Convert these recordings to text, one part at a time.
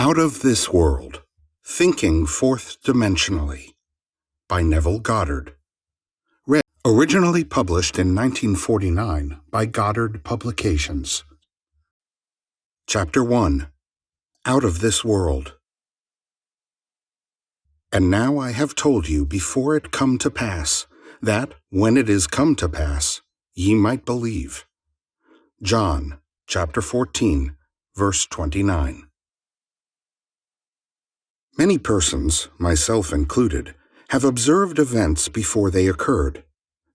Out of This World, Thinking Fourth Dimensionally by Neville Goddard. Originally published in 1949 by Goddard Publications. Chapter 1. Out of This World. And now I have told you before it come to pass, that, when it is come to pass, ye might believe. John, chapter 14, verse 29. Many persons, myself included, have observed events before they occurred.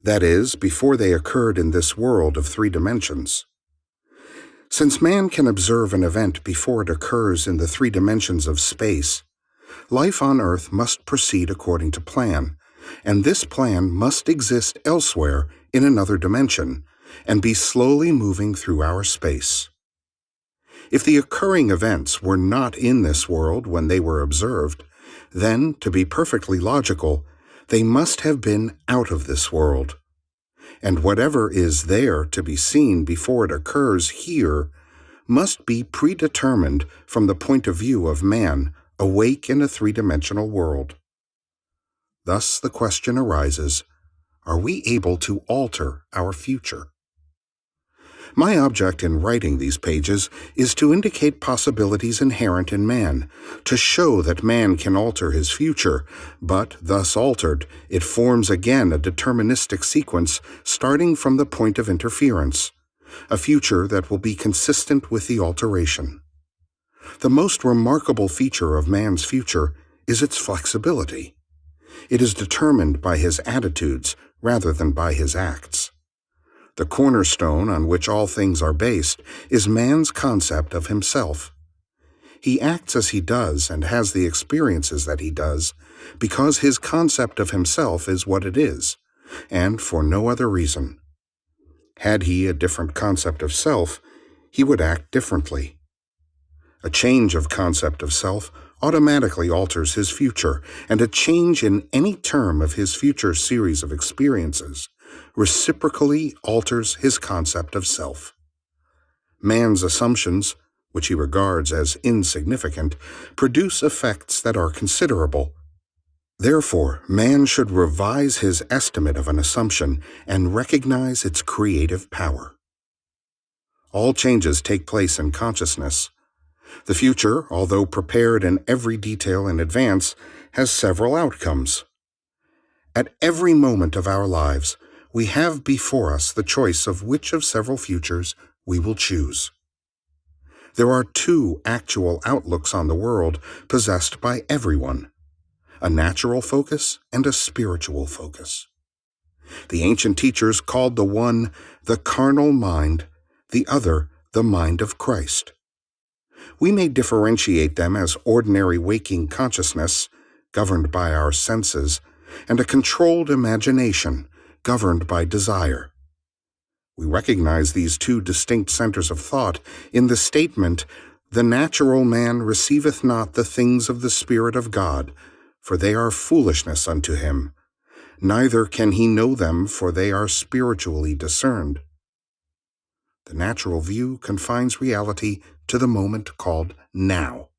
That is, before they occurred in this world of three dimensions. Since man can observe an event before it occurs in the three dimensions of space, life on Earth must proceed according to plan, and this plan must exist elsewhere in another dimension, and be slowly moving through our space. If the occurring events were not in this world when they were observed, then, to be perfectly logical, they must have been out of this world. And whatever is there to be seen before it occurs here must be predetermined from the point of view of man awake in a three-dimensional world. Thus the question arises, are we able to alter our future? My object in writing these pages is to indicate possibilities inherent in man, to show that man can alter his future, but, thus altered, it forms again a deterministic sequence starting from the point of interference, a future that will be consistent with the alteration. The most remarkable feature of man's future is its flexibility. It is determined by his attitudes rather than by his acts. The cornerstone on which all things are based is man's concept of himself. He acts as he does and has the experiences that he does because his concept of himself is what it is, and for no other reason. Had he a different concept of self, he would act differently. A change of concept of self automatically alters his future, and a change in any term of his future series of experiences reciprocally alters his concept of self. Man's assumptions, which he regards as insignificant, produce effects that are considerable. Therefore, man should revise his estimate of an assumption and recognize its creative power. All changes take place in consciousness. The future, although prepared in every detail in advance, has several outcomes. At every moment of our lives, we have before us the choice of which of several futures we will choose. There are two actual outlooks on the world possessed by everyone, a natural focus and a spiritual focus. The ancient teachers called the one the carnal mind, the other the mind of Christ. We may differentiate them as ordinary waking consciousness, governed by our senses, and a controlled imagination, governed by desire. We recognize these two distinct centers of thought in the statement, "The natural man receiveth not the things of the Spirit of God, for they are foolishness unto him. Neither can he know them, for they are spiritually discerned." The natural view confines reality to the moment called now.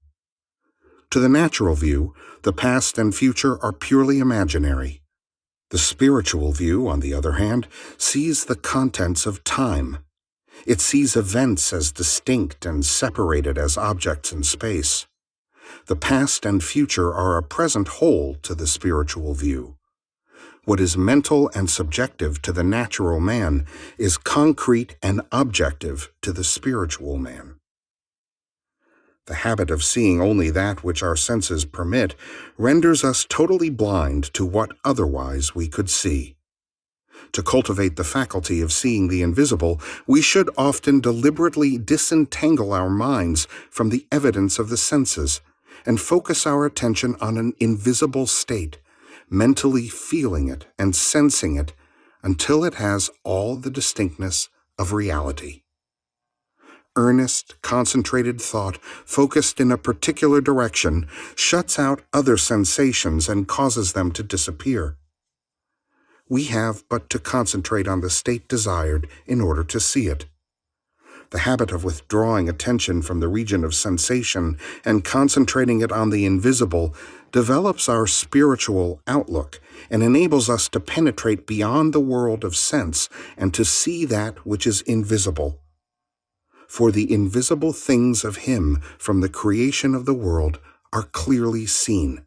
To the natural view, the past and future are purely imaginary. The spiritual view, on the other hand, sees the contents of time. It sees events as distinct and separated as objects in space. The past and future are a present whole to the spiritual view. What is mental and subjective to the natural man is concrete and objective to the spiritual man. The habit of seeing only that which our senses permit renders us totally blind to what otherwise we could see. To cultivate the faculty of seeing the invisible, we should often deliberately disentangle our minds from the evidence of the senses and focus our attention on an invisible state, mentally feeling it and sensing it until it has all the distinctness of reality. Earnest, concentrated thought, focused in a particular direction, shuts out other sensations and causes them to disappear. We have but to concentrate on the state desired in order to see it. The habit of withdrawing attention from the region of sensation and concentrating it on the invisible develops our spiritual outlook and enables us to penetrate beyond the world of sense and to see that which is invisible. For the invisible things of Him from the creation of the world are clearly seen.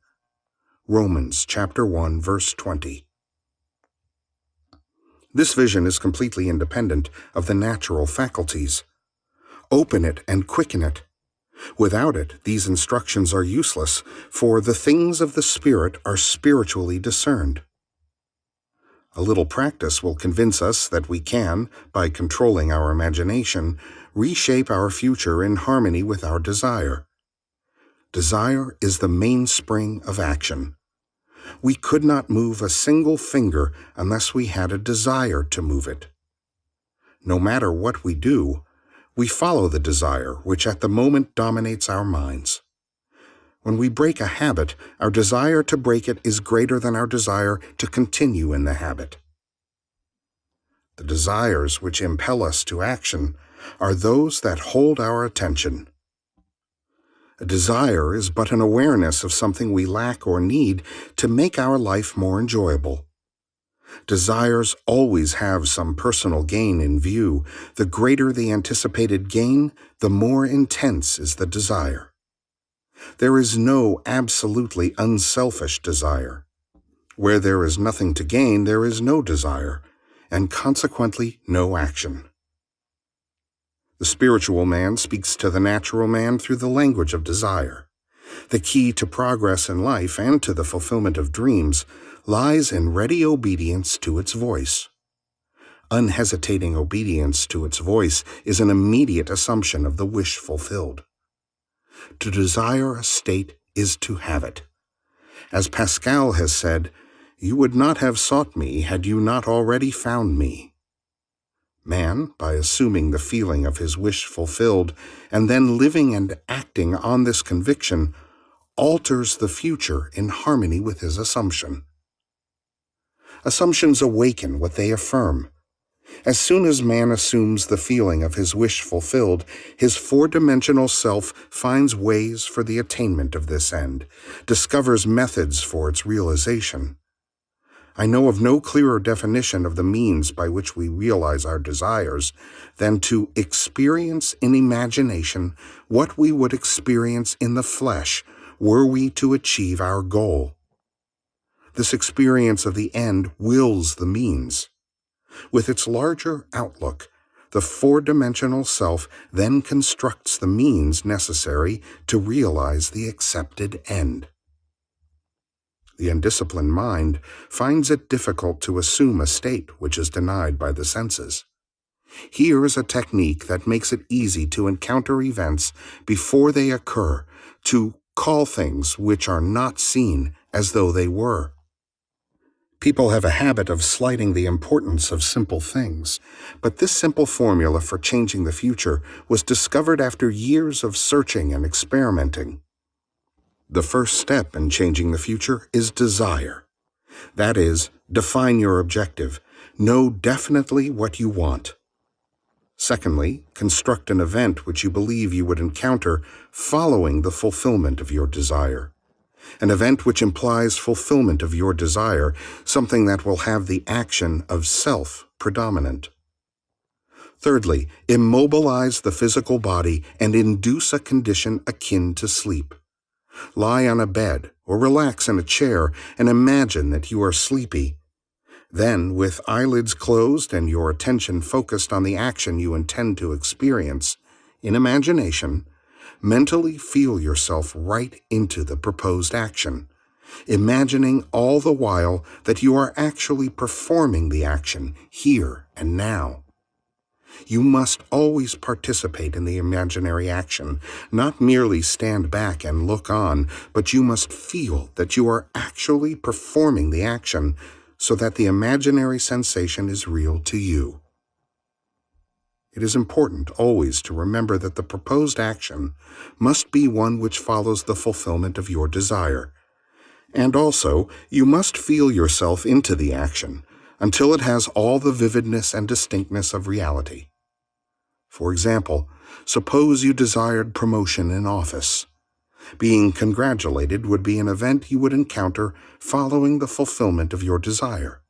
Romans chapter 1, verse 20. This vision is completely independent of the natural faculties. Open it and quicken it. Without it, these instructions are useless, for the things of the Spirit are spiritually discerned. A little practice will convince us that we can, by controlling our imagination, reshape our future in harmony with our desire. Desire is the mainspring of action. We could not move a single finger unless we had a desire to move it. No matter what we do, we follow the desire which at the moment dominates our minds. When we break a habit, our desire to break it is greater than our desire to continue in the habit. The desires which impel us to action are those that hold our attention. A desire is but an awareness of something we lack or need to make our life more enjoyable. Desires always have some personal gain in view. The greater the anticipated gain, the more intense is the desire. There is no absolutely unselfish desire. Where there is nothing to gain, there is no desire, and consequently no action. The spiritual man speaks to the natural man through the language of desire. The key to progress in life and to the fulfillment of dreams lies in ready obedience to its voice. Unhesitating obedience to its voice is an immediate assumption of the wish fulfilled. To desire a state is to have it. As Pascal has said, "You would not have sought me had you not already found me." Man, by assuming the feeling of his wish fulfilled and then living and acting on this conviction, alters the future in harmony with his assumption. Assumptions awaken what they affirm. As soon as man assumes the feeling of his wish fulfilled, his four-dimensional self finds ways for the attainment of this end, discovers methods for its realization. I know of no clearer definition of the means by which we realize our desires than to experience in imagination what we would experience in the flesh were we to achieve our goal. This experience of the end wills the means. With its larger outlook, the four-dimensional self then constructs the means necessary to realize the accepted end. The undisciplined mind finds it difficult to assume a state which is denied by the senses. Here is a technique that makes it easy to encounter events before they occur, to call things which are not seen as though they were. People have a habit of slighting the importance of simple things, but this simple formula for changing the future was discovered after years of searching and experimenting. The first step in changing the future is desire. That is, define your objective. Know definitely what you want. Secondly, construct an event which you believe you would encounter following the fulfillment of your desire. An event which implies fulfillment of your desire, something that will have the action of self predominant. Thirdly, immobilize the physical body and induce a condition akin to sleep. Lie on a bed or relax in a chair and imagine that you are sleepy. Then, with eyelids closed and your attention focused on the action you intend to experience, in imagination, mentally feel yourself right into the proposed action, imagining all the while that you are actually performing the action here and now. You must always participate in the imaginary action, not merely stand back and look on, but you must feel that you are actually performing the action so that the imaginary sensation is real to you. It is important always to remember that the proposed action must be one which follows the fulfillment of your desire. And also, you must feel yourself into the action until it has all the vividness and distinctness of reality. For example, suppose you desired promotion in office. Being congratulated would be an event you would encounter following the fulfillment of your desire.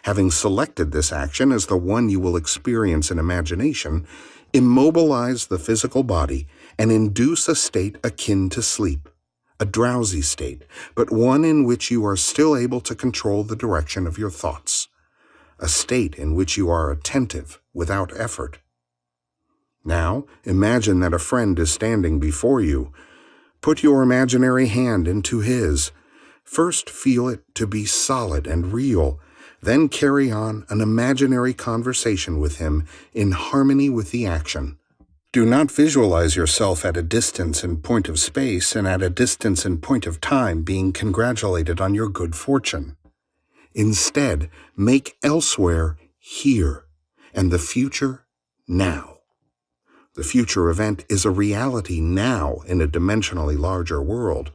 Having selected this action as the one you will experience in imagination, immobilize the physical body and induce a state akin to sleep, a drowsy state, but one in which you are still able to control the direction of your thoughts, a state in which you are attentive without effort. Now, imagine that a friend is standing before you. Put your imaginary hand into his. First, feel it to be solid and real. Then carry on an imaginary conversation with him in harmony with the action. Do not visualize yourself at a distance in point of space and at a distance in point of time being congratulated on your good fortune. Instead, make elsewhere here, and the future now. The future event is a reality now in a dimensionally larger world.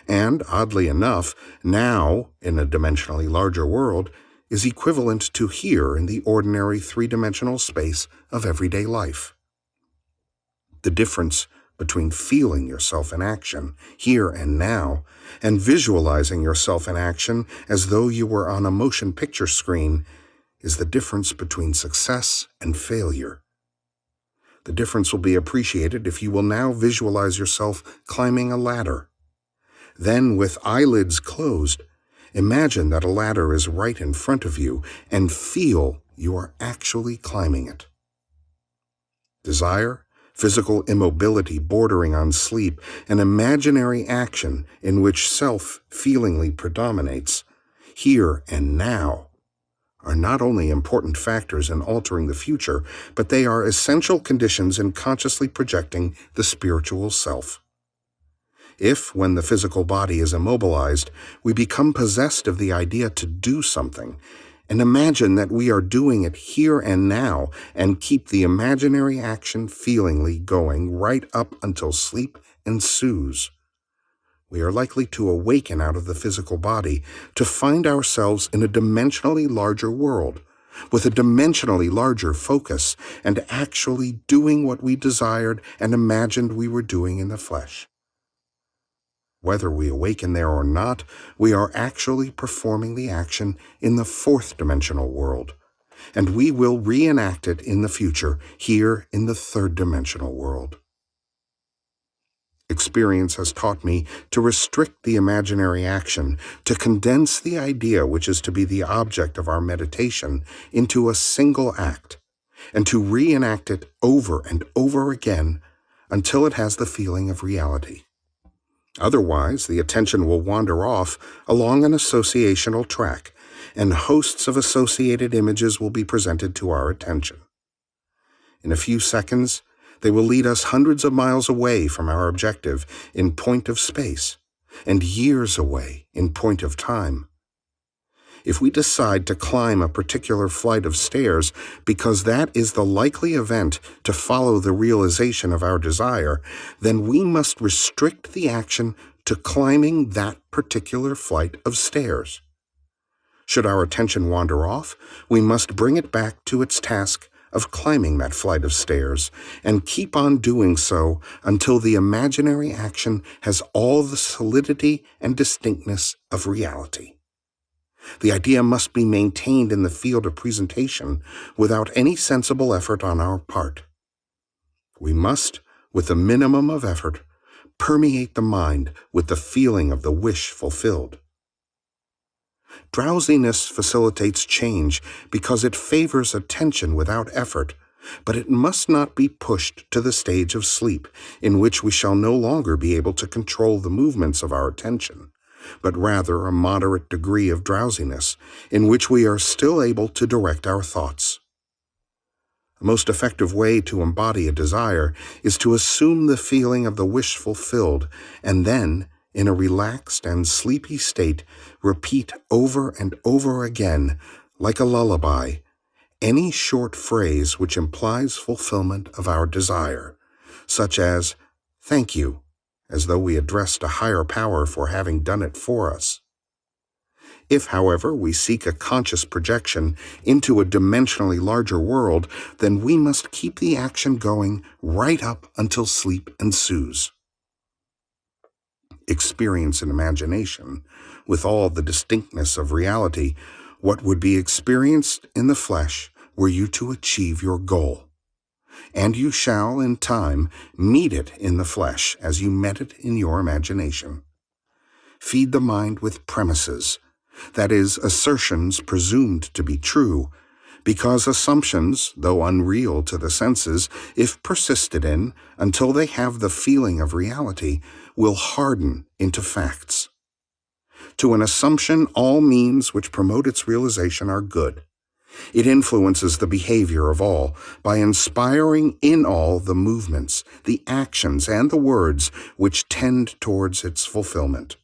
And, oddly enough, now in a dimensionally larger world is equivalent to here in the ordinary three-dimensional space of everyday life. The difference between feeling yourself in action, here and now, and visualizing yourself in action as though you were on a motion picture screen is the difference between success and failure. The difference will be appreciated if you will now visualize yourself climbing a ladder. Then, with eyelids closed, imagine that a ladder is right in front of you and feel you are actually climbing it. Desire, physical immobility bordering on sleep, and imaginary action in which self feelingly predominates, here and now, are not only important factors in altering the future, but they are essential conditions in consciously projecting the spiritual self. If, when the physical body is immobilized, we become possessed of the idea to do something, and imagine that we are doing it here and now, and keep the imaginary action feelingly going right up until sleep ensues, we are likely to awaken out of the physical body to find ourselves in a dimensionally larger world, with a dimensionally larger focus, and actually doing what we desired and imagined we were doing in the flesh. Whether we awaken there or not, we are actually performing the action in the fourth dimensional world, and we will reenact it in the future here in the third dimensional world. Experience has taught me to restrict the imaginary action, to condense the idea which is to be the object of our meditation into a single act, and to reenact it over and over again until it has the feeling of reality. Otherwise, the attention will wander off along an associational track, and hosts of associated images will be presented to our attention. In a few seconds, they will lead us hundreds of miles away from our objective in point of space, and years away in point of time. If we decide to climb a particular flight of stairs because that is the likely event to follow the realization of our desire, then we must restrict the action to climbing that particular flight of stairs. Should our attention wander off, we must bring it back to its task of climbing that flight of stairs, and keep on doing so until the imaginary action has all the solidity and distinctness of reality. The idea must be maintained in the field of presentation without any sensible effort on our part. We must, with a minimum of effort, permeate the mind with the feeling of the wish fulfilled. Drowsiness facilitates change because it favors attention without effort, but it must not be pushed to the stage of sleep, in which we shall no longer be able to control the movements of our attention, but rather a moderate degree of drowsiness, in which we are still able to direct our thoughts. The most effective way to embody a desire is to assume the feeling of the wish fulfilled, and then, in a relaxed and sleepy state, repeat over and over again, like a lullaby, any short phrase which implies fulfillment of our desire, such as, "Thank you," as though we addressed a higher power for having done it for us. If, however, we seek a conscious projection into a dimensionally larger world, then we must keep the action going right up until sleep ensues. Experience in imagination, with all the distinctness of reality, what would be experienced in the flesh were you to achieve your goal. And you shall, in time, meet it in the flesh as you met it in your imagination. Feed the mind with premises, that is, assertions presumed to be true, because assumptions, though unreal to the senses, if persisted in until they have the feeling of reality, will harden into facts. To an assumption, all means which promote its realization are good. It influences the behavior of all by inspiring in all the movements, the actions, and the words which tend towards its fulfillment.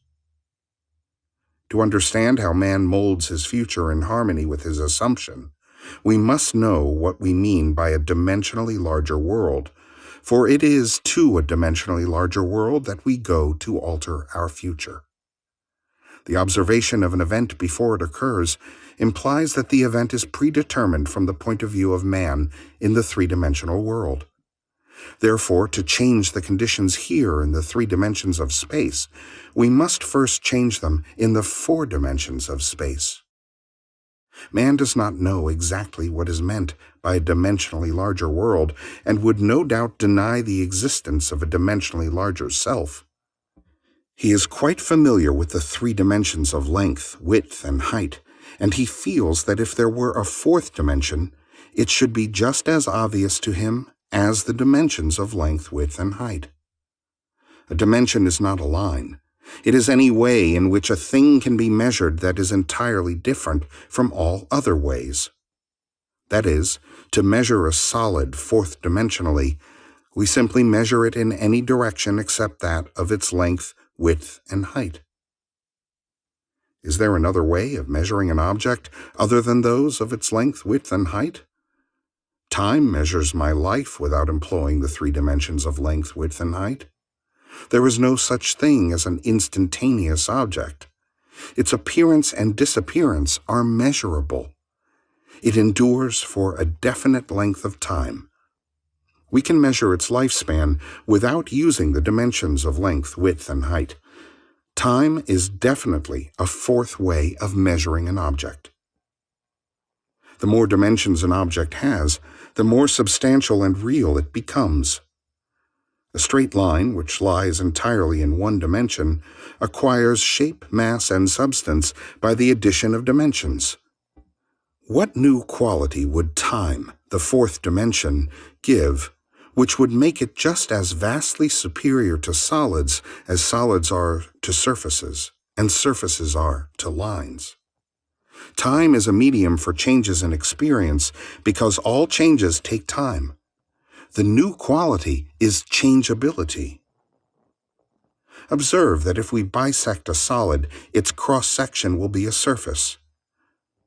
To understand how man molds his future in harmony with his assumption, we must know what we mean by a dimensionally larger world, for it is to a dimensionally larger world that we go to alter our future. The observation of an event before it occurs implies that the event is predetermined from the point of view of man in the three-dimensional world. Therefore, to change the conditions here in the 3 dimensions of space, we must first change them in the 4 dimensions of space. Man does not know exactly what is meant by a dimensionally larger world, and would no doubt deny the existence of a dimensionally larger self. He is quite familiar with the 3 dimensions of length, width, and height, and he feels that if there were a 4th dimension, it should be just as obvious to him as the dimensions of length, width, and height. A dimension is not a line. It is any way in which a thing can be measured that is entirely different from all other ways. That is, to measure a solid 4th dimensionally, we simply measure it in any direction except that of its length, width, and height. Is there another way of measuring an object other than those of its length, width, and height? Time measures my life without employing the 3 dimensions of length, width, and height. There is no such thing as an instantaneous object. Its appearance and disappearance are measurable. It endures for a definite length of time. We can measure its lifespan without using the dimensions of length, width, and height. Time is definitely a 4th way of measuring an object. The more dimensions an object has, the more substantial and real it becomes. A straight line, which lies entirely in 1 dimension, acquires shape, mass, and substance by the addition of dimensions. What new quality would time, the 4th dimension, give, which would make it just as vastly superior to solids as solids are to surfaces, and surfaces are to lines? Time is a medium for changes in experience because all changes take time. The new quality is changeability. Observe that if we bisect a solid, its cross-section will be a surface.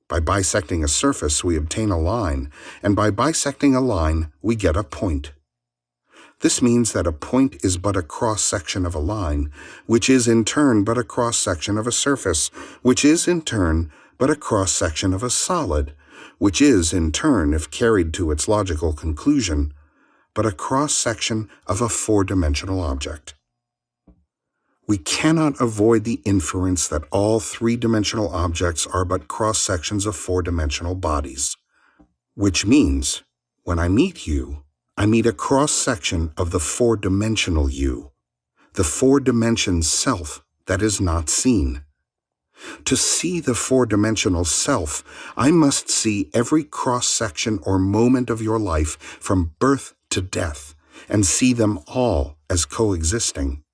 By bisecting a surface, we obtain a line, and by bisecting a line, we get a point. This means that a point is but a cross-section of a line, which is in turn but a cross-section of a surface, which is in turn but a cross-section of a solid, which is in turn, if carried to its logical conclusion, but a cross-section of a 4-dimensional object. We cannot avoid the inference that all 3-dimensional objects are but cross-sections of 4-dimensional bodies, which means, when I meet you, I meet a cross-section of the 4-dimensional you, the 4-dimension self that is not seen. To see the 4-dimensional self, I must see every cross-section or moment of your life from birth to death, and see them all as coexisting.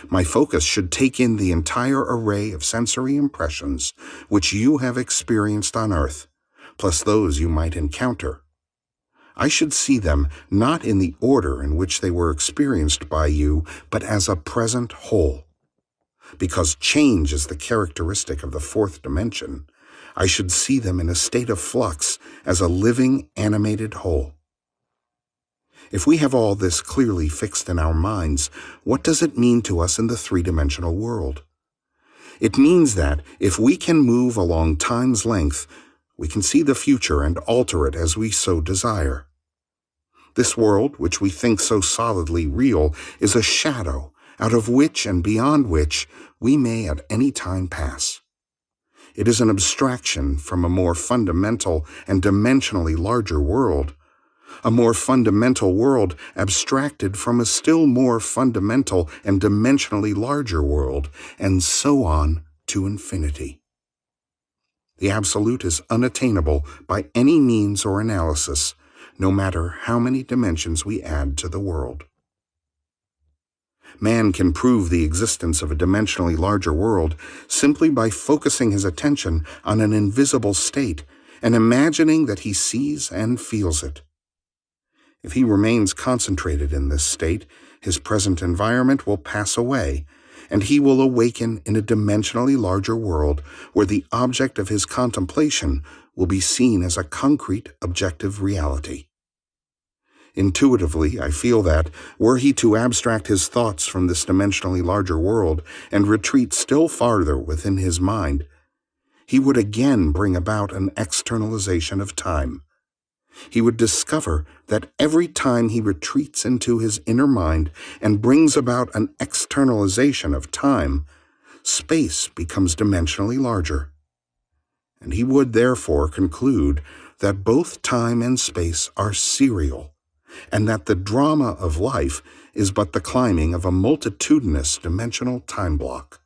My focus should take in the entire array of sensory impressions which you have experienced on earth, plus those you might encounter. I should see them not in the order in which they were experienced by you, but as a present whole. Because change is the characteristic of the 4th dimension, I should see them in a state of flux as a living, animated whole. If we have all this clearly fixed in our minds, what does it mean to us in the 3-dimensional world? It means that if we can move along time's length, we can see the future and alter it as we so desire. This world, which we think so solidly real, is a shadow out of which and beyond which we may at any time pass. It is an abstraction from a more fundamental and dimensionally larger world, a more fundamental world abstracted from a still more fundamental and dimensionally larger world, and so on to infinity. The absolute is unattainable by any means or analysis, no matter how many dimensions we add to the world. Man can prove the existence of a dimensionally larger world simply by focusing his attention on an invisible state and imagining that he sees and feels it. If he remains concentrated in this state, his present environment will pass away, and he will awaken in a dimensionally larger world where the object of his contemplation will be seen as a concrete, objective reality. Intuitively, I feel that, were he to abstract his thoughts from this dimensionally larger world and retreat still farther within his mind, he would again bring about an externalization of time. He would discover that every time he retreats into his inner mind and brings about an externalization of time, space becomes dimensionally larger. And he would therefore conclude that both time and space are serial, and that the drama of life is but the climbing of a multitudinous dimensional time block.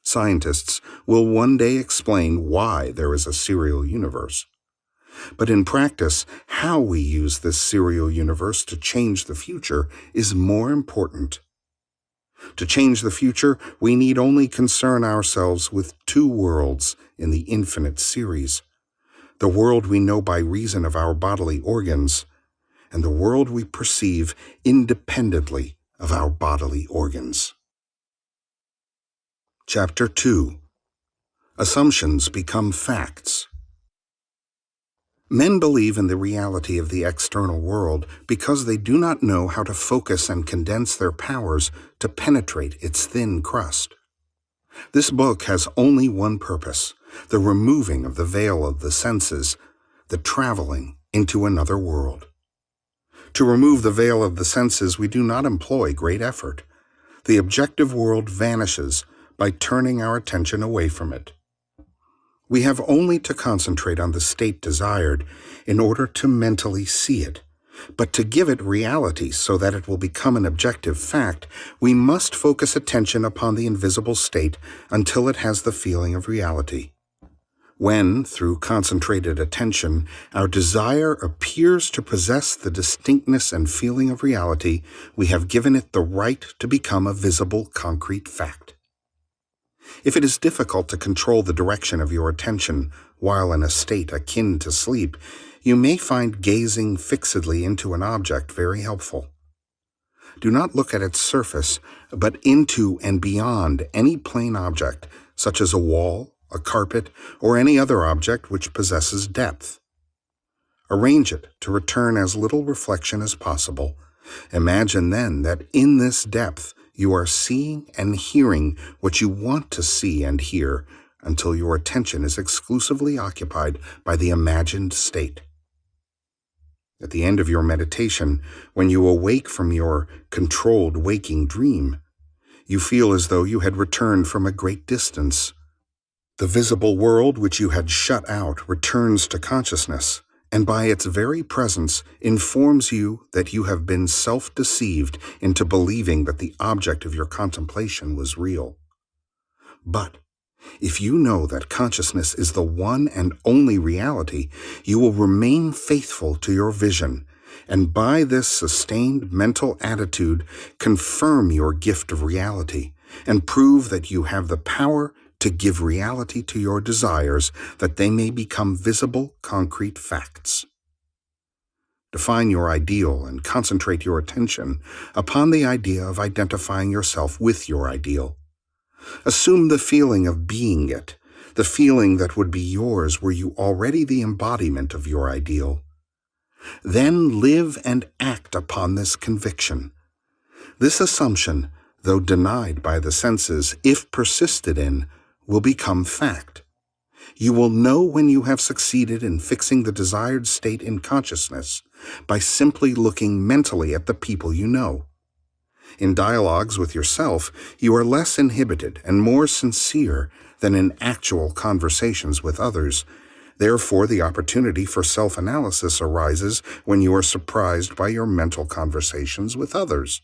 Scientists will one day explain why there is a serial universe. But in practice, how we use this serial universe to change the future is more important. To change the future, we need only concern ourselves with two worlds in the infinite series: the world we know by reason of our bodily organs, and the world we perceive independently of our bodily organs. Chapter 2. Assumptions become facts. Men believe in the reality of the external world because they do not know how to focus and condense their powers to penetrate its thin crust. This book has only one purpose: the removing of the veil of the senses, the traveling into another world. To remove the veil of the senses, we do not employ great effort. The objective world vanishes by turning our attention away from it. We have only to concentrate on the state desired in order to mentally see it. But to give it reality so that it will become an objective fact, we must focus attention upon the invisible state until it has the feeling of reality. When, through concentrated attention, our desire appears to possess the distinctness and feeling of reality, we have given it the right to become a visible, concrete fact. If it is difficult to control the direction of your attention while in a state akin to sleep, you may find gazing fixedly into an object very helpful. Do not look at its surface, but into and beyond any plane object, such as a wall, a carpet, or any other object which possesses depth. Arrange it to return as little reflection as possible. Imagine then that in this depth you are seeing and hearing what you want to see and hear until your attention is exclusively occupied by the imagined state. At the end of your meditation, when you awake from your controlled waking dream, you feel as though you had returned from a great distance. The visible world which you had shut out returns to consciousness, and by its very presence informs you that you have been self-deceived into believing that the object of your contemplation was real. But if you know that consciousness is the one and only reality, you will remain faithful to your vision, and by this sustained mental attitude confirm your gift of reality, and prove that you have the power to give reality to your desires, that they may become visible, concrete facts. Define your ideal and concentrate your attention upon the idea of identifying yourself with your ideal. Assume the feeling of being it, the feeling that would be yours were you already the embodiment of your ideal. Then live and act upon this conviction. This assumption, though denied by the senses, if persisted in, will become fact. You will know when you have succeeded in fixing the desired state in consciousness by simply looking mentally at the people you know. In dialogues with yourself, you are less inhibited and more sincere than in actual conversations with others. Therefore, the opportunity for self-analysis arises when you are surprised by your mental conversations with others.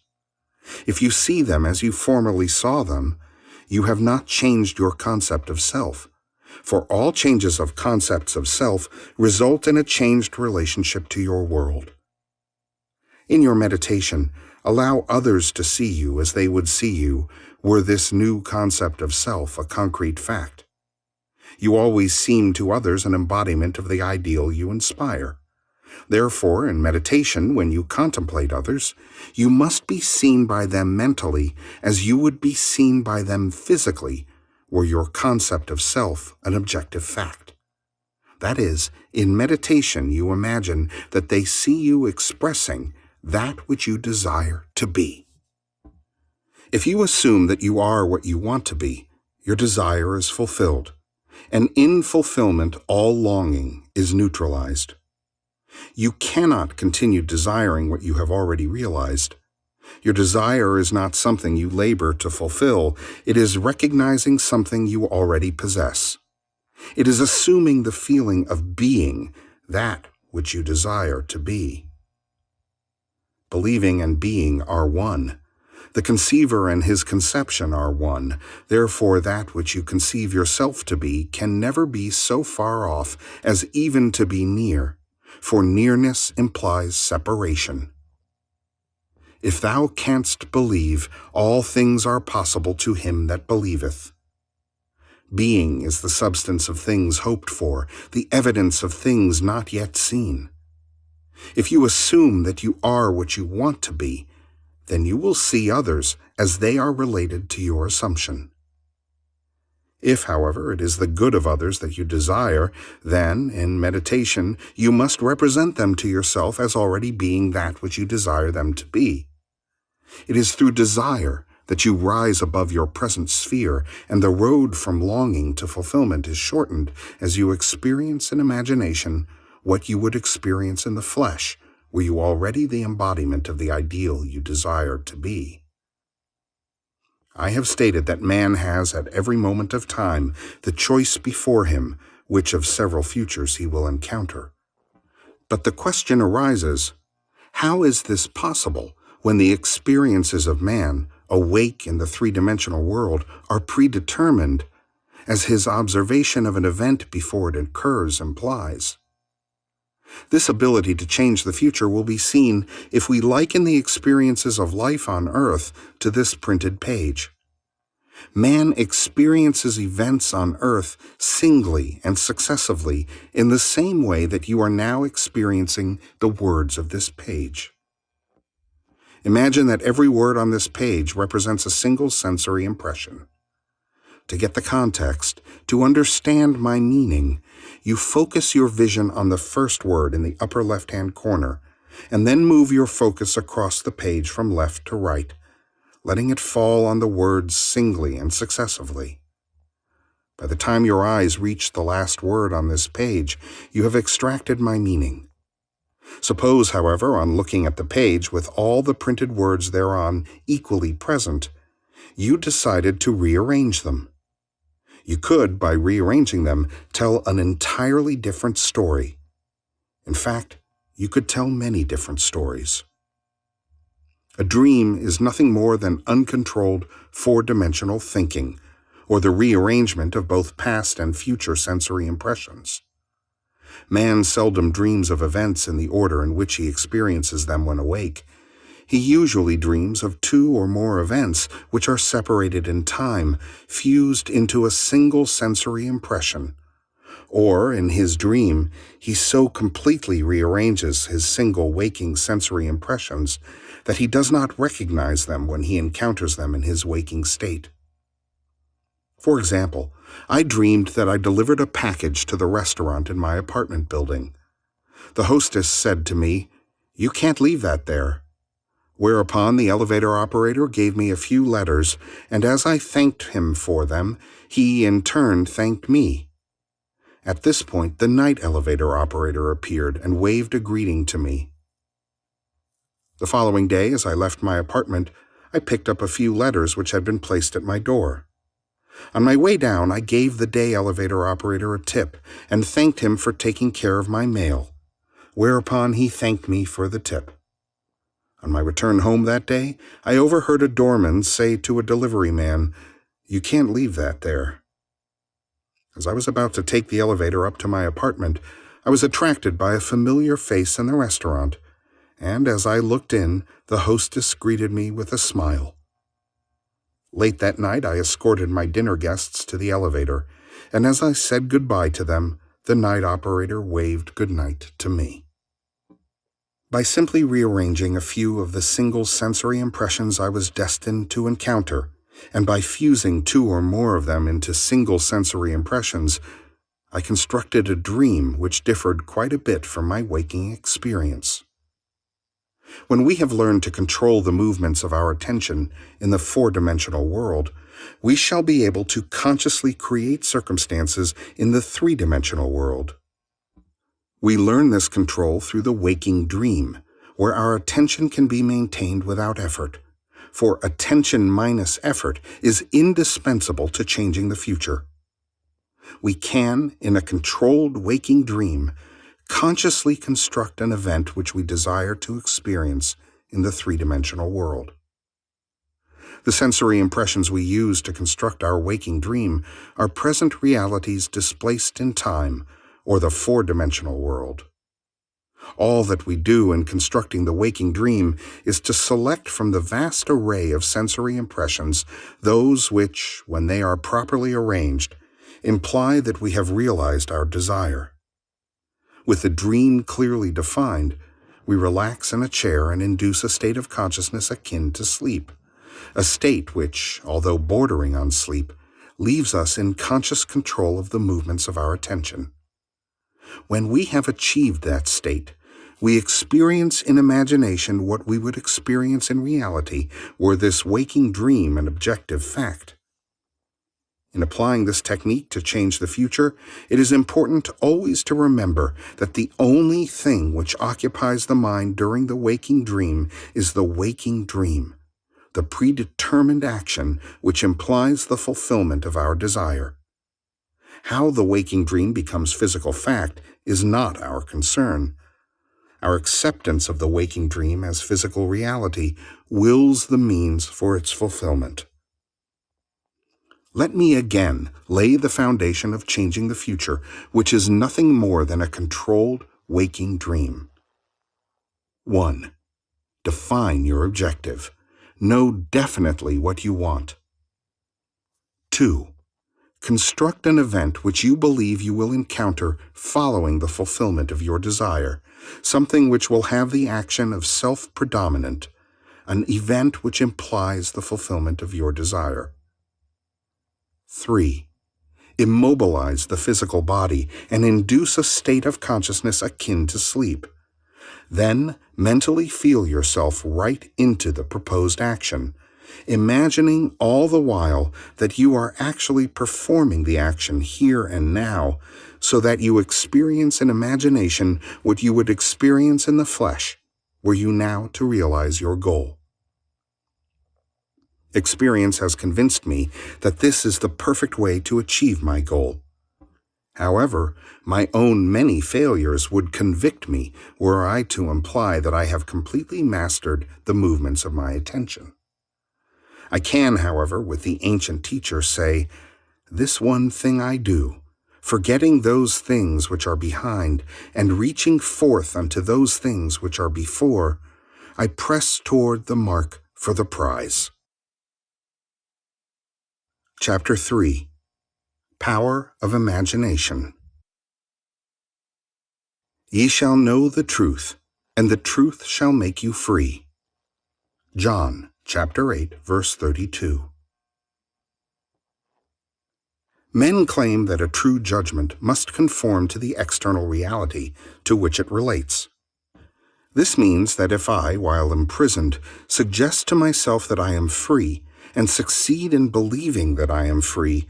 If you see them as you formerly saw them, you have not changed your concept of self. For all changes of concepts of self result in a changed relationship to your world. In your meditation, allow others to see you as they would see you were this new concept of self a concrete fact. You always seem to others an embodiment of the ideal you inspire. Therefore, in meditation, when you contemplate others, you must be seen by them mentally as you would be seen by them physically were your concept of self an objective fact. That is, in meditation you imagine that they see you expressing that which you desire to be. If you assume that you are what you want to be, your desire is fulfilled, and in fulfillment all longing is neutralized. You cannot continue desiring what you have already realized. Your desire is not something you labor to fulfill. It is recognizing something you already possess. It is assuming the feeling of being that which you desire to be. Believing and being are one. The conceiver and his conception are one. Therefore, that which you conceive yourself to be can never be so far off as even to be near, for nearness implies separation. If thou canst believe, all things are possible to him that believeth. Being is the substance of things hoped for, the evidence of things not yet seen. If you assume that you are what you want to be, then you will see others as they are related to your assumption. If, however, it is the good of others that you desire, then, in meditation, you must represent them to yourself as already being that which you desire them to be. It is through desire that you rise above your present sphere, and the road from longing to fulfillment is shortened as you experience in imagination what you would experience in the flesh, were you already the embodiment of the ideal you desired to be. I have stated that man has at every moment of time the choice before him which of several futures he will encounter. But the question arises, how is this possible when the experiences of man, awake in the three-dimensional world, are predetermined, as his observation of an event before it occurs implies? This ability to change the future will be seen if we liken the experiences of life on earth to this printed page. Man experiences events on earth singly and successively in the same way that you are now experiencing the words of this page. Imagine that every word on this page represents a single sensory impression. To get the context, to understand my meaning, you focus your vision on the first word in the upper left-hand corner, and then move your focus across the page from left to right, letting it fall on the words singly and successively. By the time your eyes reach the last word on this page, you have extracted my meaning. Suppose, however, on looking at the page with all the printed words thereon equally present, you decided to rearrange them. You could, by rearranging them, tell an entirely different story. In fact, you could tell many different stories. A dream is nothing more than uncontrolled four-dimensional thinking, or the rearrangement of both past and future sensory impressions. Man seldom dreams of events in the order in which he experiences them when awake. He usually dreams of two or more events which are separated in time, fused into a single sensory impression. Or, in his dream, he so completely rearranges his single waking sensory impressions that he does not recognize them when he encounters them in his waking state. For example, I dreamed that I delivered a package to the restaurant in my apartment building. The hostess said to me, "You can't leave that there." Whereupon the elevator operator gave me a few letters, and as I thanked him for them, he in turn thanked me. At this point, the night elevator operator appeared and waved a greeting to me. The following day, as I left my apartment, I picked up a few letters which had been placed at my door. On my way down, I gave the day elevator operator a tip and thanked him for taking care of my mail, whereupon he thanked me for the tip. On my return home that day, I overheard a doorman say to a delivery man, "You can't leave that there." As I was about to take the elevator up to my apartment, I was attracted by a familiar face in the restaurant, and as I looked in, the hostess greeted me with a smile. Late that night, I escorted my dinner guests to the elevator, and as I said goodbye to them, the night operator waved goodnight to me. By simply rearranging a few of the single sensory impressions I was destined to encounter, and by fusing two or more of them into single sensory impressions, I constructed a dream which differed quite a bit from my waking experience. When we have learned to control the movements of our attention in the four-dimensional world, we shall be able to consciously create circumstances in the three-dimensional world. We learn this control through the waking dream, where our attention can be maintained without effort, for attention minus effort is indispensable to changing the future. We can, in a controlled waking dream, consciously construct an event which we desire to experience in the three-dimensional world. The sensory impressions we use to construct our waking dream are present realities displaced in time, or the four-dimensional world. All that we do in constructing the waking dream is to select from the vast array of sensory impressions those which, when they are properly arranged, imply that we have realized our desire. With the dream clearly defined, we relax in a chair and induce a state of consciousness akin to sleep, a state which, although bordering on sleep, leaves us in conscious control of the movements of our attention. When we have achieved that state, we experience in imagination what we would experience in reality were this waking dream an objective fact. In applying this technique to change the future, it is important always to remember that the only thing which occupies the mind during the waking dream is the waking dream, the predetermined action which implies the fulfillment of our desire. How the waking dream becomes physical fact is not our concern. Our acceptance of the waking dream as physical reality wills the means for its fulfillment. Let me again lay the foundation of changing the future, which is nothing more than a controlled waking dream. 1. Define your objective. Know definitely what you want. 2. Construct an event which you believe you will encounter following the fulfillment of your desire, something which will have the action of self-predominant, an event which implies the fulfillment of your desire. 3. Immobilize the physical body and induce a state of consciousness akin to sleep. Then mentally feel yourself right into the proposed action, imagining all the while that you are actually performing the action here and now, so that you experience in imagination what you would experience in the flesh, were you now to realize your goal. Experience has convinced me that this is the perfect way to achieve my goal. However, my own many failures would convict me were I to imply that I have completely mastered the movements of my attention. I can, however, with the ancient teacher say, "This one thing I do, forgetting those things which are behind, and reaching forth unto those things which are before, I press toward the mark for the prize." Chapter 3. Power of Imagination. Ye shall know the truth, and the truth shall make you free. John, chapter 8, verse 32. Men claim that a true judgment must conform to the external reality to which it relates. This means that if I, while imprisoned, suggest to myself that I am free, and succeed in believing that I am free,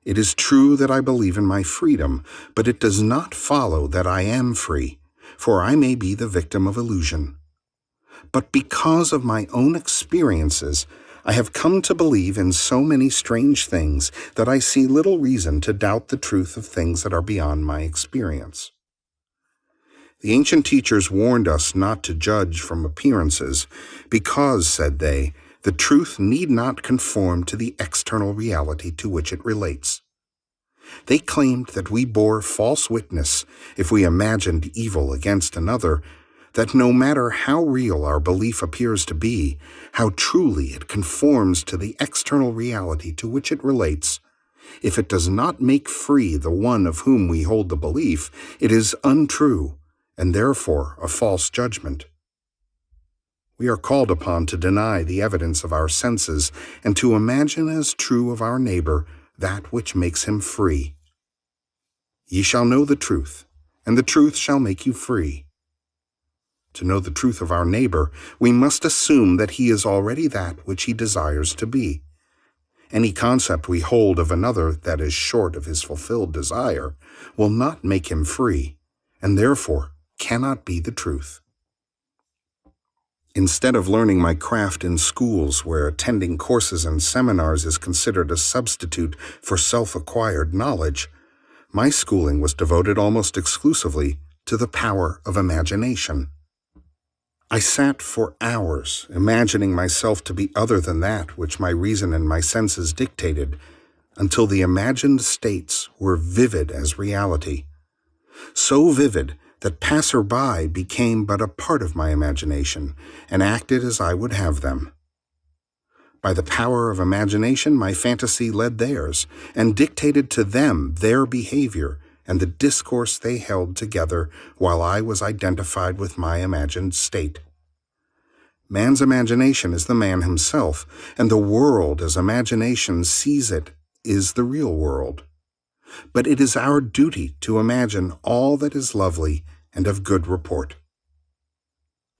it is true that I believe in my freedom, but it does not follow that I am free, for I may be the victim of illusion. But because of my own experiences, I have come to believe in so many strange things that I see little reason to doubt the truth of things that are beyond my experience. The ancient teachers warned us not to judge from appearances, because, said they, the truth need not conform to the external reality to which it relates. They claimed that we bore false witness if we imagined evil against another, that no matter how real our belief appears to be, how truly it conforms to the external reality to which it relates, if it does not make free the one of whom we hold the belief, it is untrue, and therefore a false judgment. We are called upon to deny the evidence of our senses and to imagine as true of our neighbor that which makes him free. Ye shall know the truth, and the truth shall make you free. To know the truth of our neighbor, we must assume that he is already that which he desires to be. Any concept we hold of another that is short of his fulfilled desire will not make him free, and therefore cannot be the truth. Instead of learning my craft in schools where attending courses and seminars is considered a substitute for self-acquired knowledge, my schooling was devoted almost exclusively to the power of imagination. I sat for hours imagining myself to be other than that which my reason and my senses dictated, until the imagined states were vivid as reality. So vivid that passer-by became but a part of my imagination and acted as I would have them. By the power of imagination, my fantasy led theirs and dictated to them their behavior and the discourse they held together while I was identified with my imagined state. Man's imagination is the man himself, and the world as imagination sees it is the real world. But it is our duty to imagine all that is lovely and of good report.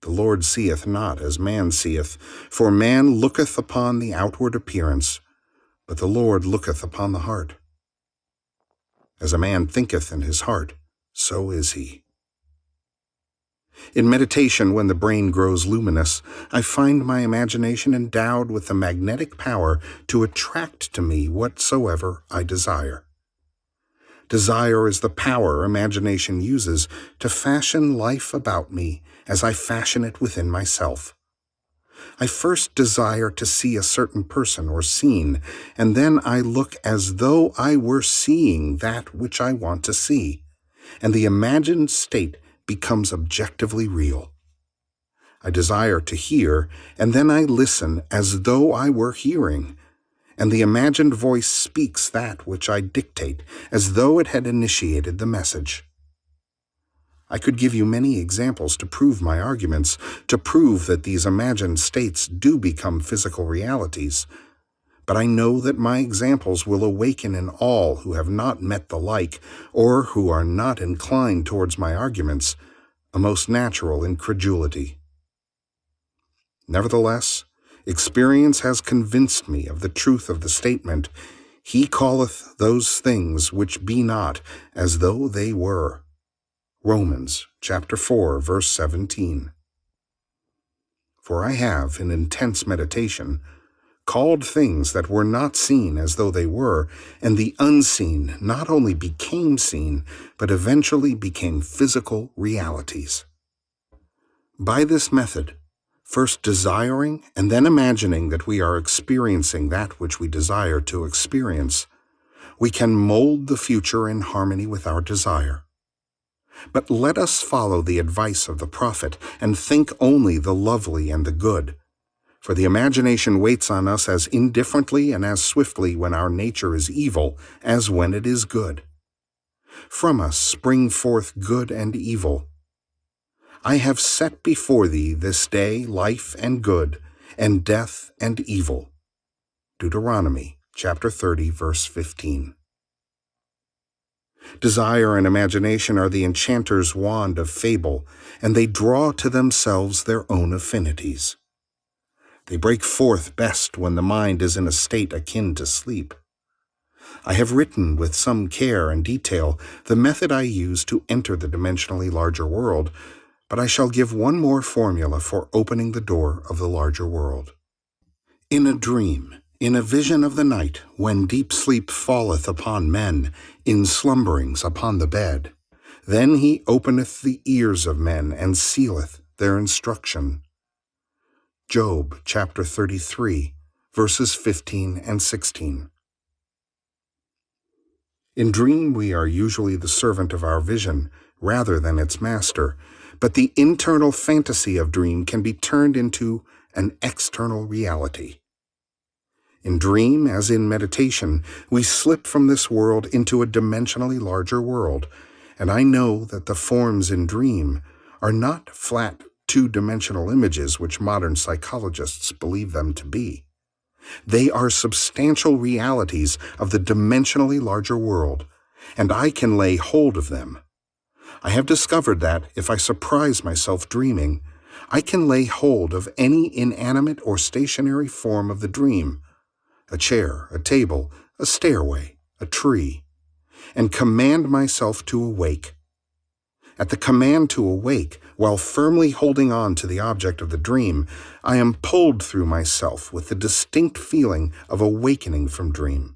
The Lord seeth not as man seeth, for man looketh upon the outward appearance, but the Lord looketh upon the heart. As a man thinketh in his heart, so is he. In meditation, when the brain grows luminous, I find my imagination endowed with the magnetic power to attract to me whatsoever I desire. Desire is the power imagination uses to fashion life about me as I fashion it within myself. I first desire to see a certain person or scene, and then I look as though I were seeing that which I want to see, and the imagined state becomes objectively real. I desire to hear, and then I listen as though I were hearing, and the imagined voice speaks that which I dictate, as though it had initiated the message. I could give you many examples to prove my arguments, to prove that these imagined states do become physical realities, but I know that my examples will awaken in all who have not met the like, or who are not inclined towards my arguments, a most natural incredulity. Nevertheless, experience has convinced me of the truth of the statement, He calleth those things which be not as though they were. Romans chapter 4, verse 17. For I have, in intense meditation, called things that were not seen as though they were, and the unseen not only became seen, but eventually became physical realities. By this method, first desiring and then imagining that we are experiencing that which we desire to experience, we can mold the future in harmony with our desire. But let us follow the advice of the prophet and think only the lovely and the good, for the imagination waits on us as indifferently and as swiftly when our nature is evil as when it is good. From us spring forth good and evil. I have set before thee this day life and good, and death and evil. Deuteronomy chapter 30, verse 15. Desire and imagination are the enchanter's wand of fable, and they draw to themselves their own affinities. They break forth best when the mind is in a state akin to sleep. I have written with some care and detail the method I use to enter the dimensionally larger world, but I shall give one more formula for opening the door of the larger world. In a dream, in a vision of the night, when deep sleep falleth upon men, in slumberings upon the bed, then he openeth the ears of men, and sealeth their instruction. Job chapter 33, verses 15 and 16. In dream we are usually the servant of our vision, rather than its master, but the internal fantasy of dream can be turned into an external reality. In dream, as in meditation, we slip from this world into a dimensionally larger world, and I know that the forms in dream are not flat two-dimensional images which modern psychologists believe them to be. They are substantial realities of the dimensionally larger world, and I can lay hold of them. I have discovered that, if I surprise myself dreaming, I can lay hold of any inanimate or stationary form of the dream, a chair, a table, a stairway, a tree, and command myself to awake. At the command to awake, while firmly holding on to the object of the dream, I am pulled through myself with the distinct feeling of awakening from dream.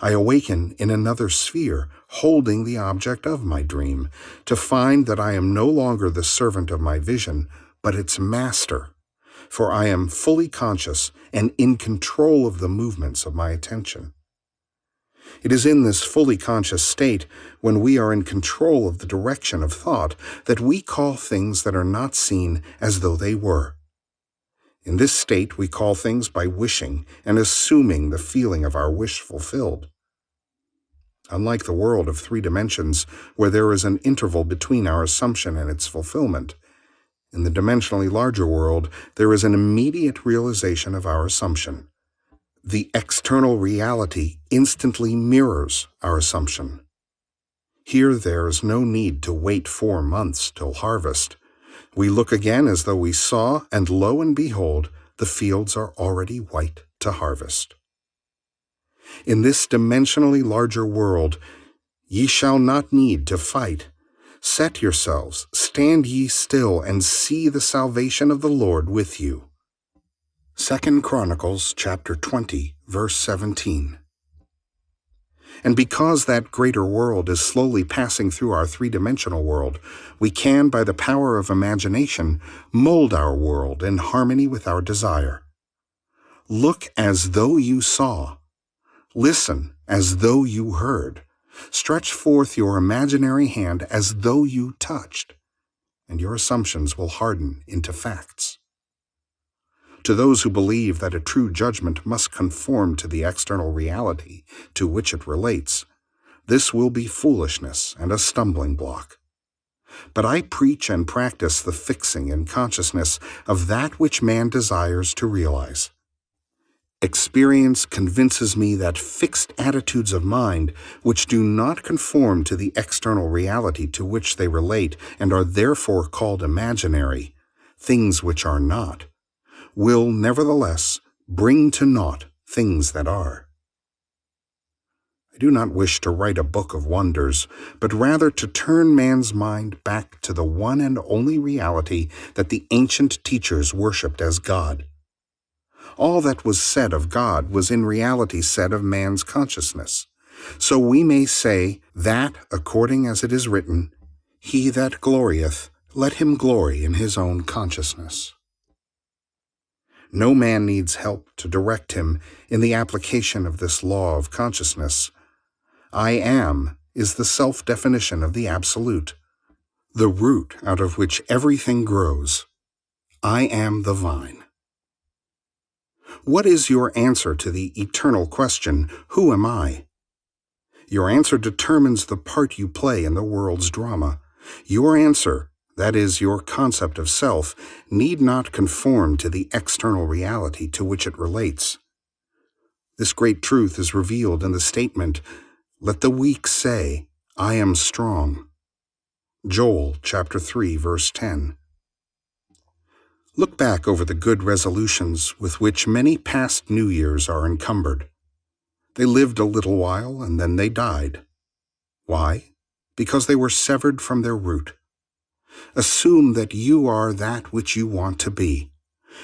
I awaken in another sphere, holding the object of my dream, to find that I am no longer the servant of my vision, but its master, for I am fully conscious and in control of the movements of my attention. It is in this fully conscious state, when we are in control of the direction of thought, that we call things that are not seen as though they were. In this state we call things by wishing and assuming the feeling of our wish fulfilled. Unlike the world of three dimensions, where there is an interval between our assumption and its fulfillment, in the dimensionally larger world there is an immediate realization of our assumption. The external reality instantly mirrors our assumption. Here there is no need to wait 4 months till harvest. We look again as though we saw, and lo and behold, the fields are already white to harvest. In this dimensionally larger world, ye shall not need to fight. Set yourselves, stand ye still, and see the salvation of the Lord with you. 2 Chronicles chapter 20, verse 17. And because that greater world is slowly passing through our three-dimensional world, we can, by the power of imagination, mold our world in harmony with our desire. Look as though you saw. Listen as though you heard. Stretch forth your imaginary hand as though you touched, and your assumptions will harden into facts. To those who believe that a true judgment must conform to the external reality to which it relates, this will be foolishness and a stumbling block. But I preach and practice the fixing in consciousness of that which man desires to realize. Experience convinces me that fixed attitudes of mind, which do not conform to the external reality to which they relate and are therefore called imaginary, things which are not, will nevertheless bring to naught things that are. I do not wish to write a book of wonders, but rather to turn man's mind back to the one and only reality that the ancient teachers worshipped as God. All that was said of God was in reality said of man's consciousness. So we may say that, according as it is written, "He that glorieth, let him glory in his own consciousness." No man needs help to direct him in the application of this law of consciousness. I am is the self-definition of the Absolute, the root out of which everything grows. I am the vine. What is your answer to the eternal question, who am I? Your answer determines the part you play in the world's drama. Your answer, that is, your concept of self, need not conform to the external reality to which it relates. This great truth is revealed in the statement, "Let the weak say, I am strong. Joel chapter 3, verse 10. Look back over the good resolutions with which many past New Years are encumbered. They lived a little while and then they died. Why? Because they were severed from their root. Assume that you are that which you want to be.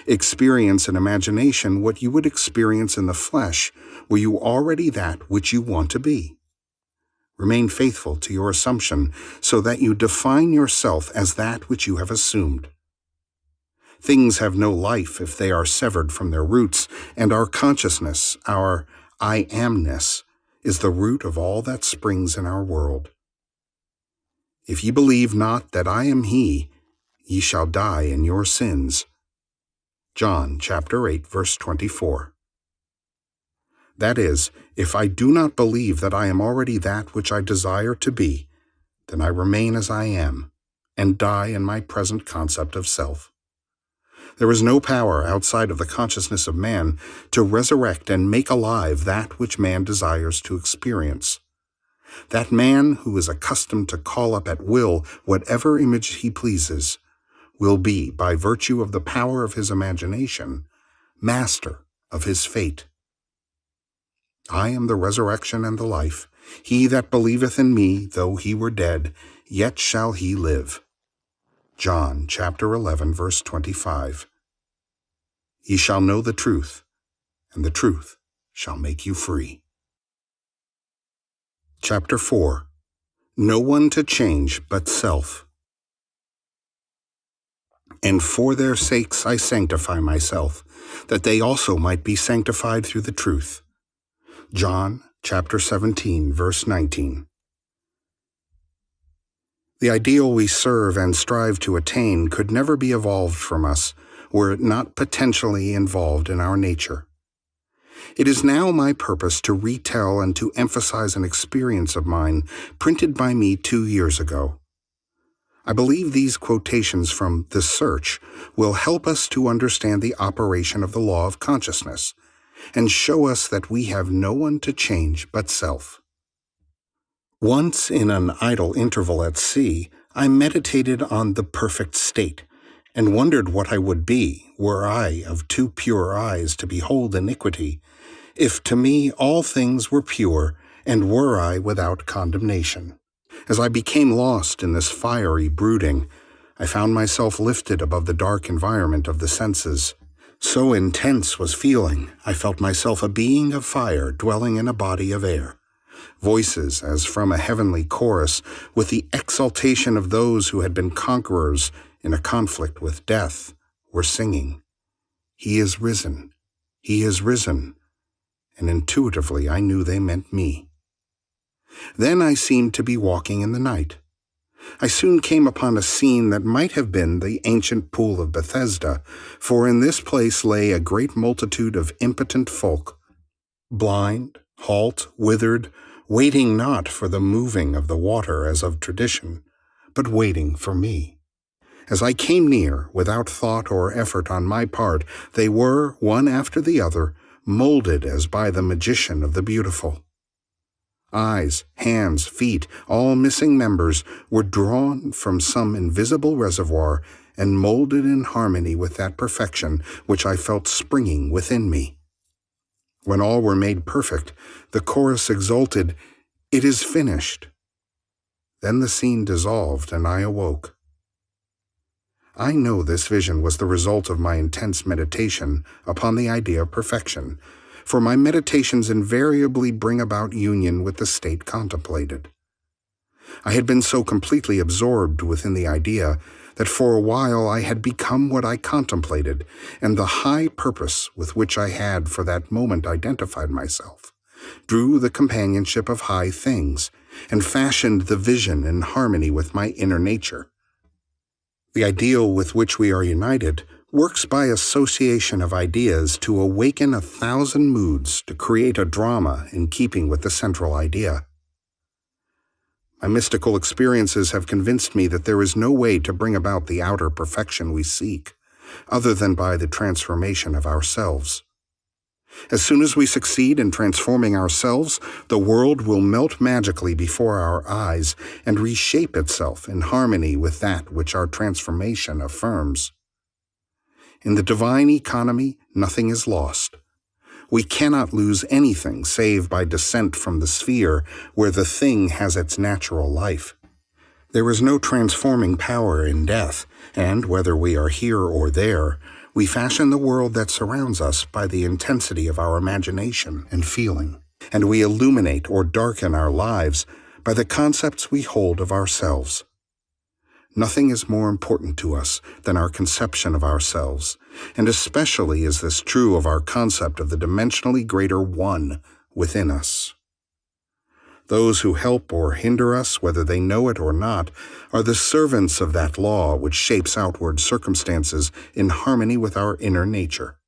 Experience in imagination what you would experience in the flesh, were you already that which you want to be. Remain faithful to your assumption so that you define yourself as that which you have assumed. Things have no life if they are severed from their roots, and our consciousness, our I amness, is the root of all that springs in our world. If ye believe not that I am he, ye shall die in your sins. John chapter 8, verse 24. That is, if I do not believe that I am already that which I desire to be, then I remain as I am, and die in my present concept of self. There is no power outside of the consciousness of man to resurrect and make alive that which man desires to experience. That man who is accustomed to call up at will whatever image he pleases will be, by virtue of the power of his imagination, master of his fate. I am the resurrection and the life. He that believeth in me, though he were dead, yet shall he live. John chapter 11, verse 25. Ye shall know the truth, and the truth shall make you free. Chapter 4. No one to change but self. And for their sakes I sanctify myself, that they also might be sanctified through the truth. John chapter 17, verse 19. The ideal we serve and strive to attain could never be evolved from us, were it not potentially involved in our nature. It is now my purpose to retell and to emphasize an experience of mine printed by me 2 years ago. I believe these quotations from The Search will help us to understand the operation of the law of consciousness and show us that we have no one to change but self. Once in an idle interval at sea, I meditated on the perfect state, and wondered what I would be, were I of too pure eyes to behold iniquity, if to me all things were pure, and were I without condemnation. As I became lost in this fiery brooding, I found myself lifted above the dark environment of the senses. So intense was feeling, I felt myself a being of fire dwelling in a body of air. Voices, as from a heavenly chorus, with the exultation of those who had been conquerors in a conflict with death, were singing, "He is risen, he is risen," and intuitively I knew they meant me. Then I seemed to be walking in the night. I soon came upon a scene that might have been the ancient pool of Bethesda, for in this place lay a great multitude of impotent folk, blind, halt, withered, waiting not for the moving of the water as of tradition, but waiting for me. As I came near, without thought or effort on my part, they were, one after the other, molded as by the magician of the beautiful. Eyes, hands, feet, all missing members, were drawn from some invisible reservoir and molded in harmony with that perfection which I felt springing within me. When all were made perfect, the chorus exulted, "It is finished." Then the scene dissolved and I awoke. I know this vision was the result of my intense meditation upon the idea of perfection, for my meditations invariably bring about union with the state contemplated. I had been so completely absorbed within the idea that for a while I had become what I contemplated, and the high purpose with which I had for that moment identified myself drew the companionship of high things, and fashioned the vision in harmony with my inner nature. The ideal with which we are united works by association of ideas to awaken 1,000 moods to create a drama in keeping with the central idea. My mystical experiences have convinced me that there is no way to bring about the outer perfection we seek, other than by the transformation of ourselves. As soon as we succeed in transforming ourselves, the world will melt magically before our eyes and reshape itself in harmony with that which our transformation affirms. In the divine economy, nothing is lost. We cannot lose anything save by descent from the sphere where the thing has its natural life. There is no transforming power in death, and whether we are here or there, we fashion the world that surrounds us by the intensity of our imagination and feeling, and we illuminate or darken our lives by the concepts we hold of ourselves. Nothing is more important to us than our conception of ourselves, and especially is this true of our concept of the dimensionally greater One within us. Those who help or hinder us, whether they know it or not, are the servants of that law which shapes outward circumstances in harmony with our inner nature.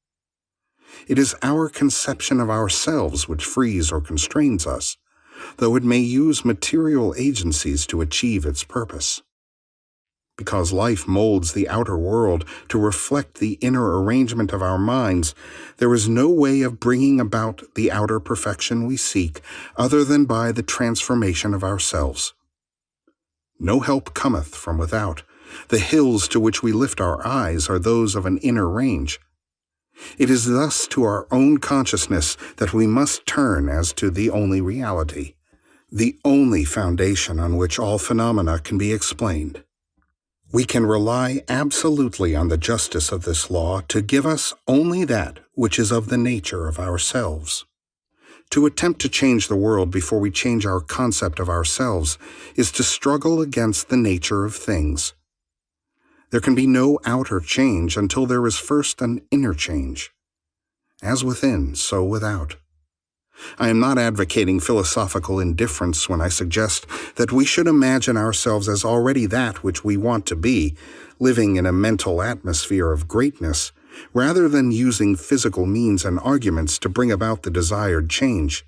It is our conception of ourselves which frees or constrains us, though it may use material agencies to achieve its purpose. Because life molds the outer world to reflect the inner arrangement of our minds, there is no way of bringing about the outer perfection we seek other than by the transformation of ourselves. No help cometh from without. The hills to which we lift our eyes are those of an inner range. It is thus to our own consciousness that we must turn as to the only reality, the only foundation on which all phenomena can be explained. We can rely absolutely on the justice of this law to give us only that which is of the nature of ourselves. To attempt to change the world before we change our concept of ourselves is to struggle against the nature of things. There can be no outer change until there is first an inner change. As within, so without. I am not advocating philosophical indifference when I suggest that we should imagine ourselves as already that which we want to be, living in a mental atmosphere of greatness, rather than using physical means and arguments to bring about the desired change.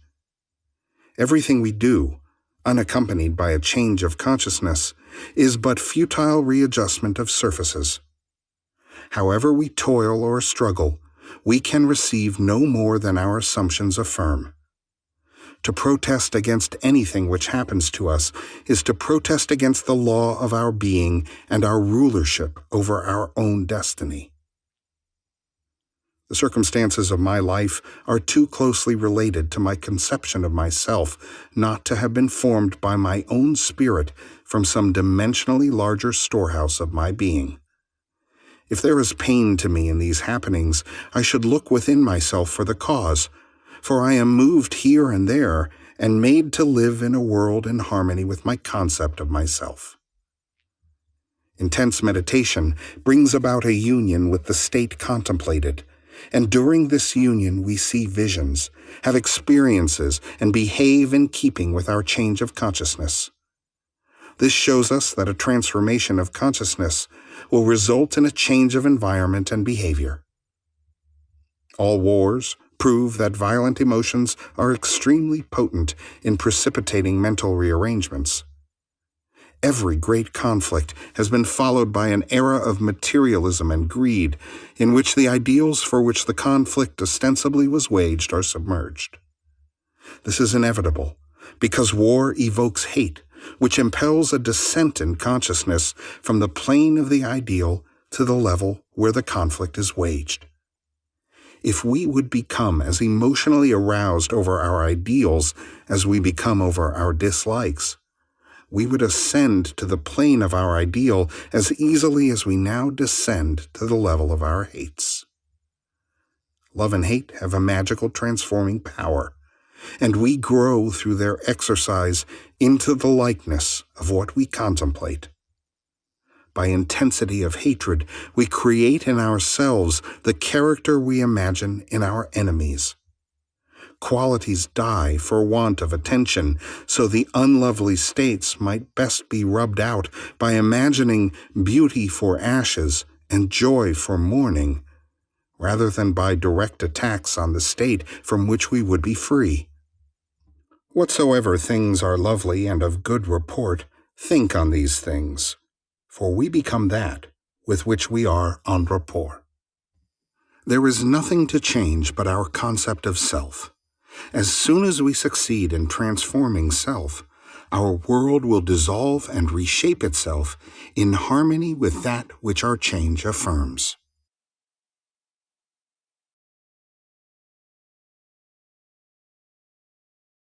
Everything we do, unaccompanied by a change of consciousness, is but futile readjustment of surfaces. However we toil or struggle, we can receive no more than our assumptions affirm. To protest against anything which happens to us is to protest against the law of our being and our rulership over our own destiny. The circumstances of my life are too closely related to my conception of myself not to have been formed by my own spirit from some dimensionally larger storehouse of my being. If there is pain to me in these happenings, I should look within myself for the cause, for I am moved here and there and made to live in a world in harmony with my concept of myself. Intense meditation brings about a union with the state contemplated, and during this union we see visions, have experiences, and behave in keeping with our change of consciousness. This shows us that a transformation of consciousness will result in a change of environment and behavior. All wars prove that violent emotions are extremely potent in precipitating mental rearrangements. Every great conflict has been followed by an era of materialism and greed, in which the ideals for which the conflict ostensibly was waged are submerged. This is inevitable, because war evokes hate, which impels a descent in consciousness from the plane of the ideal to the level where the conflict is waged. If we would become as emotionally aroused over our ideals as we become over our dislikes, we would ascend to the plane of our ideal as easily as we now descend to the level of our hates. Love and hate have a magical transforming power, and we grow through their exercise into the likeness of what we contemplate. By intensity of hatred, we create in ourselves the character we imagine in our enemies. Qualities die for want of attention, so the unlovely states might best be rubbed out by imagining beauty for ashes and joy for mourning, rather than by direct attacks on the state from which we would be free. Whatsoever things are lovely and of good report, think on these things, for we become that with which we are en rapport. There is nothing to change but our concept of self. As soon as we succeed in transforming self, our world will dissolve and reshape itself in harmony with that which our change affirms.